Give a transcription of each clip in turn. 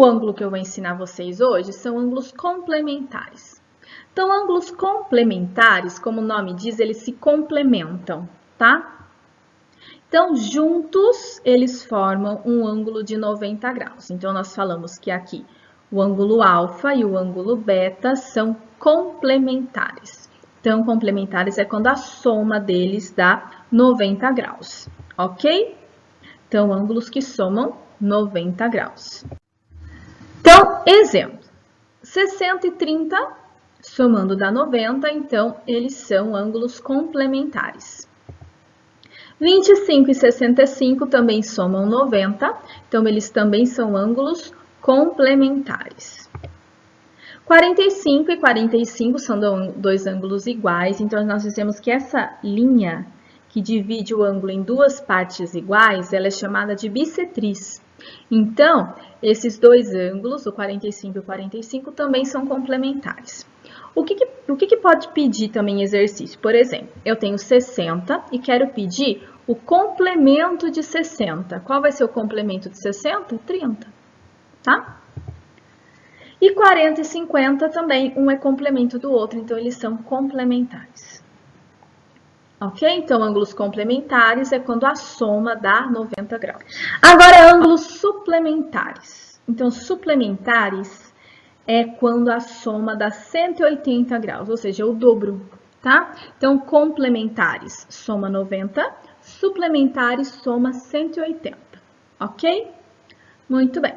ângulo que eu vou ensinar vocês hoje são ângulos complementares. Então, ângulos complementares, como o nome diz, eles se complementam, tá? Então, juntos, eles formam um ângulo de 90 graus. Então, nós falamos que aqui o ângulo alfa e o ângulo beta são complementares. Então, complementares é quando a soma deles dá 90 graus, ok? Então, ângulos que somam 90 graus. Então, exemplo, 60 e 30 somando dá 90, então eles são ângulos complementares. 25 e 65 também somam 90, então eles também são ângulos complementares. 45 e 45 são dois ângulos iguais, então nós dizemos que essa linha que divide o ângulo em duas partes iguais, ela é chamada de bissetriz. Então, esses dois ângulos, o 45 e o 45, também são complementares. O que pode pedir também exercício? Por exemplo, eu tenho 60 e quero pedir o complemento de 60. Qual vai ser o complemento de 60? 30, tá? E 40 e 50 também, um é complemento do outro, então eles são complementares. Ok? Então, ângulos complementares é quando a soma dá 90 graus. Agora, ângulos suplementares. Então, suplementares é quando a soma dá 180 graus, ou seja, o dobro, tá? Então, complementares soma 90, suplementares soma 180, ok? Muito bem.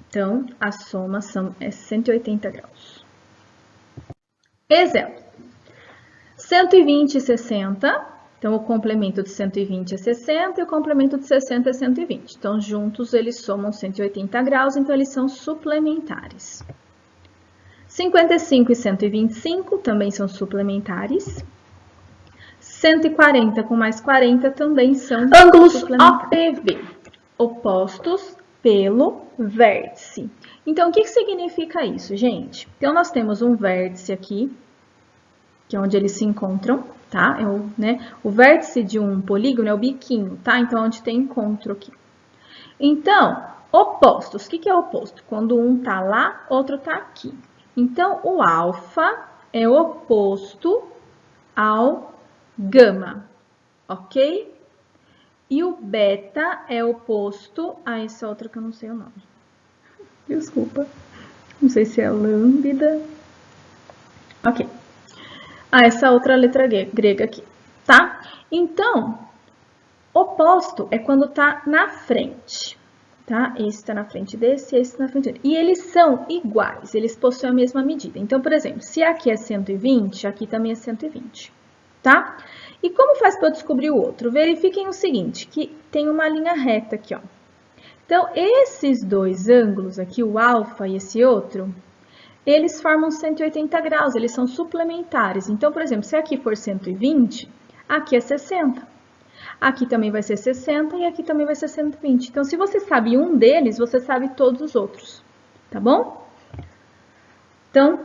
Então, a soma é 180 graus. Exemplo. 120 e 60, então o complemento de 120 é 60 e o complemento de 60 é 120. Então, juntos eles somam 180 graus, então eles são suplementares. 55 e 125 também são suplementares. 140 com mais 40 também são ângulos OPV, opostos pelo vértice. Então, o que significa isso, gente? Então, nós temos um vértice aqui, que é onde eles se encontram, tá? O vértice de um polígono é o biquinho, tá? Então, onde tem encontro aqui. Então, opostos. O que é oposto? Quando um tá lá, outro tá aqui. Então, o alfa é oposto ao gama, ok? E o beta é oposto a esse outro que eu não sei o nome. Desculpa. Não sei se é lambda. Ok. Essa outra letra grega aqui, tá? Então, oposto é quando tá na frente, tá? Esse tá na frente desse, esse na frente desse. E eles são iguais, eles possuem a mesma medida. Então, por exemplo, se aqui é 120, aqui também é 120, tá? E como faz para eu descobrir o outro? Verifiquem o seguinte, que tem uma linha reta aqui, ó. Então, esses dois ângulos aqui, o alfa e esse outro, eles formam 180 graus, eles são suplementares. Então, por exemplo, se aqui for 120, aqui é 60. Aqui também vai ser 60 e aqui também vai ser 120. Então, se você sabe um deles, você sabe todos os outros, tá bom? Então,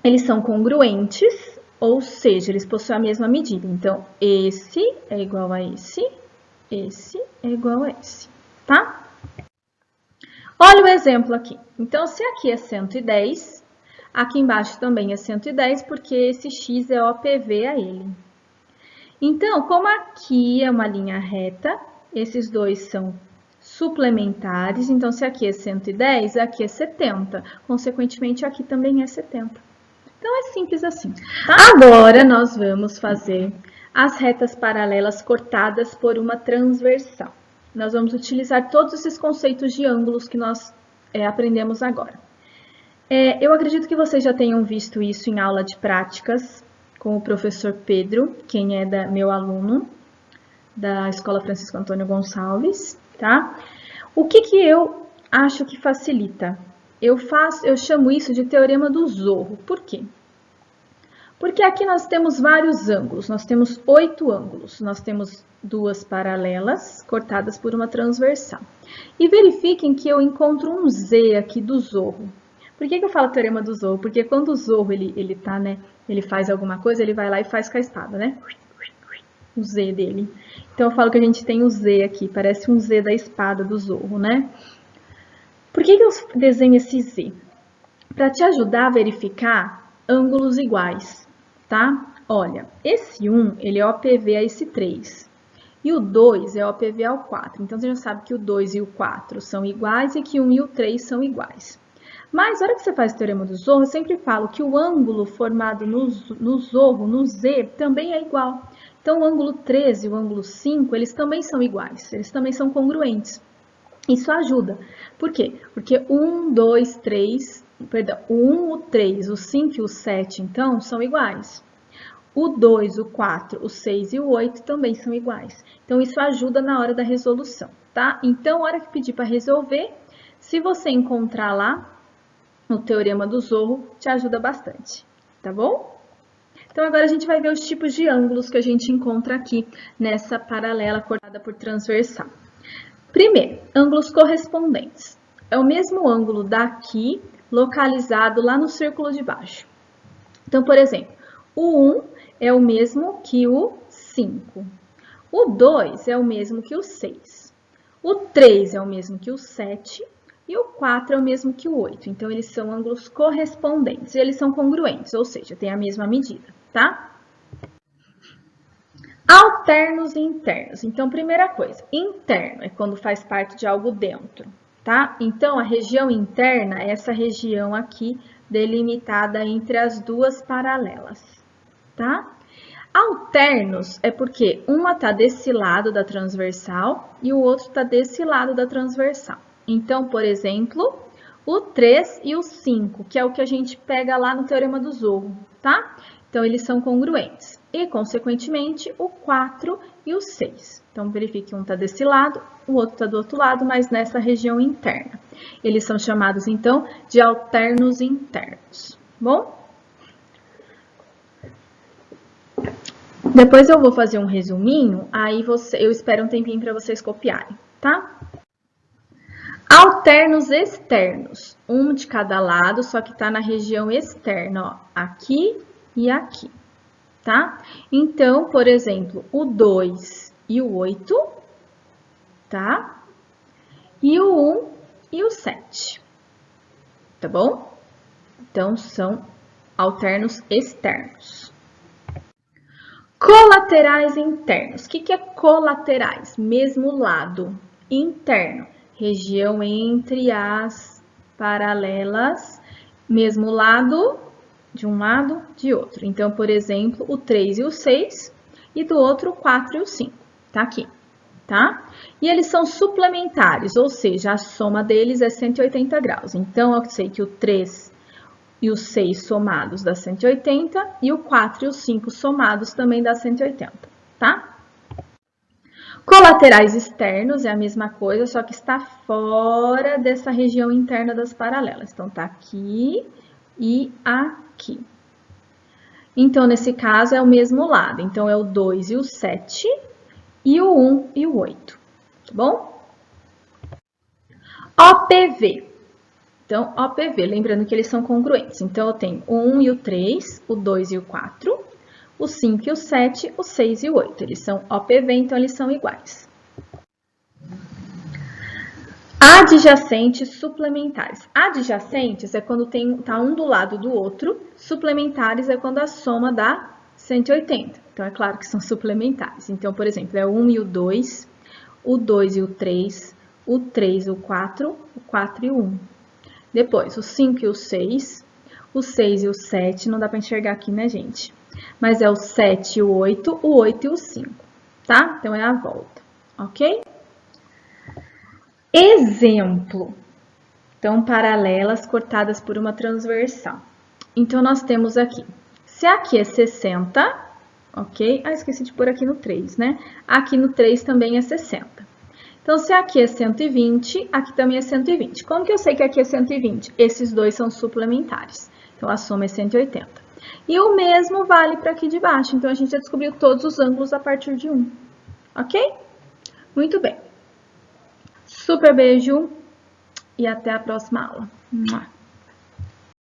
eles são congruentes, ou seja, eles possuem a mesma medida. Então, esse é igual a esse é igual a esse, tá? Olha o exemplo aqui. Então, se aqui é 110, aqui embaixo também é 110, porque esse x é OPV a ele. Então, como aqui é uma linha reta, esses dois são suplementares. Então, se aqui é 110, aqui é 70. Consequentemente, aqui também é 70. Então, é simples assim. Tá? Agora, nós vamos fazer as retas paralelas cortadas por uma transversal. Nós vamos utilizar todos esses conceitos de ângulos que nós aprendemos agora. Eu acredito que vocês já tenham visto isso em aula de práticas com o professor Pedro, quem é meu aluno da Escola Francisco Antônio Gonçalves, tá? O que eu acho que facilita? Eu chamo isso de teorema do Zorro. Por quê? Porque aqui nós temos vários ângulos, nós temos 8 ângulos, nós temos duas paralelas cortadas por uma transversal. E verifiquem que eu encontro um Z aqui do Zorro. Por que eu falo teorema do Zorro? Porque quando o Zorro ele faz alguma coisa, ele vai lá e faz com a espada, né? O Z dele. Então eu falo que a gente tem o Z aqui, parece um Z da espada do Zorro, né? Por que eu desenho esse Z? Para te ajudar a verificar ângulos iguais, tá? Olha, esse 1, ele é OPV a esse 3. E o 2 é OPV ao 4. Então, você já sabe que o 2 e o 4 são iguais e que o 1 e o 3 são iguais. Mas, na hora que você faz o teorema do Zorro, eu sempre falo que o ângulo formado no Zorro, no Z, também é igual. Então, o ângulo 13 e o ângulo 5, eles também são iguais. Eles também são congruentes. Isso ajuda. Por quê? Porque 1, 2, 3... Perdão, o 1, o 3, o 5 e o 7, então, são iguais. O 2, o 4, o 6 e o 8 também são iguais. Então, isso ajuda na hora da resolução, tá? Então, na hora que pedir para resolver, se você encontrar lá no Teorema do Zorro, te ajuda bastante, tá bom? Então, agora a gente vai ver os tipos de ângulos que a gente encontra aqui nessa paralela cortada por transversal. Primeiro, ângulos correspondentes. É o mesmo ângulo daqui, localizado lá no círculo de baixo. Então, por exemplo, o 1 é o mesmo que o 5. O 2 é o mesmo que o 6. O 3 é o mesmo que o 7. E o 4 é o mesmo que o 8. Então, eles são ângulos correspondentes. E eles são congruentes, ou seja, tem a mesma medida, tá? Alternos e internos. Então, primeira coisa, interno é quando faz parte de algo dentro. Tá? Então, a região interna é essa região aqui delimitada entre as duas paralelas, tá? Alternos é porque uma está desse lado da transversal e o outro está desse lado da transversal. Então, por exemplo, o 3 e o 5, que é o que a gente pega lá no Teorema do Zorro, tá? Então, eles são congruentes. E, consequentemente, o 4 e o 6. Então, verifique, um está desse lado, o outro está do outro lado, mas nessa região interna. Eles são chamados, então, de alternos internos. Bom? Depois eu vou fazer um resuminho, aí eu espero um tempinho para vocês copiarem, tá? Alternos externos. Um de cada lado, só que está na região externa, ó. Aqui e aqui. Tá? Então, por exemplo, o 2 e o 8, tá? E o 1 e o 7, tá bom? Então, são alternos externos. Colaterais internos. O que é colaterais? Mesmo lado. Interno, região entre as paralelas, mesmo lado, de um lado, de outro. Então, por exemplo, o 3 e o 6, e do outro o 4 e o 5. Tá aqui, tá? E eles são suplementares, ou seja, a soma deles é 180 graus. Então, eu sei que o 3 e o 6 somados dá 180, e o 4 e o 5 somados também dá 180, tá? Colaterais externos é a mesma coisa, só que está fora dessa região interna das paralelas. Então, tá aqui e aqui. Então, nesse caso, é o mesmo lado. Então, é o 2 e o 7, e o 1 e o 8, tá bom? OPV. Então, OPV, lembrando que eles são congruentes. Então, eu tenho o 1 e o 3, o 2 e o 4, o 5 e o 7, o 6 e o 8. Eles são OPV, então eles são iguais. Adjacentes suplementares. Adjacentes é quando tá um do lado do outro. Suplementares é quando a soma dá 180. Então, é claro que são suplementares. Então, por exemplo, é o 1 e o 2 e o 3, o 3 e o 4 e o 1. Depois, o 5 e o 6 e o 7, não dá para enxergar aqui, né, gente? Mas é o 7 e o 8 e o 5, tá? Então, é a volta, ok? Exemplo. Então, paralelas cortadas por uma transversal. Então, nós temos aqui, se aqui é 60, ok? Ah, esqueci de pôr aqui no 3, né? Aqui no 3 também é 60. Então, se aqui é 120, aqui também é 120. Como que eu sei que aqui é 120? Esses dois são suplementares. Então, a soma é 180. E o mesmo vale para aqui de baixo. Então, a gente já descobriu todos os ângulos a partir de 1. Ok? Muito bem. Super beijo e até a próxima aula.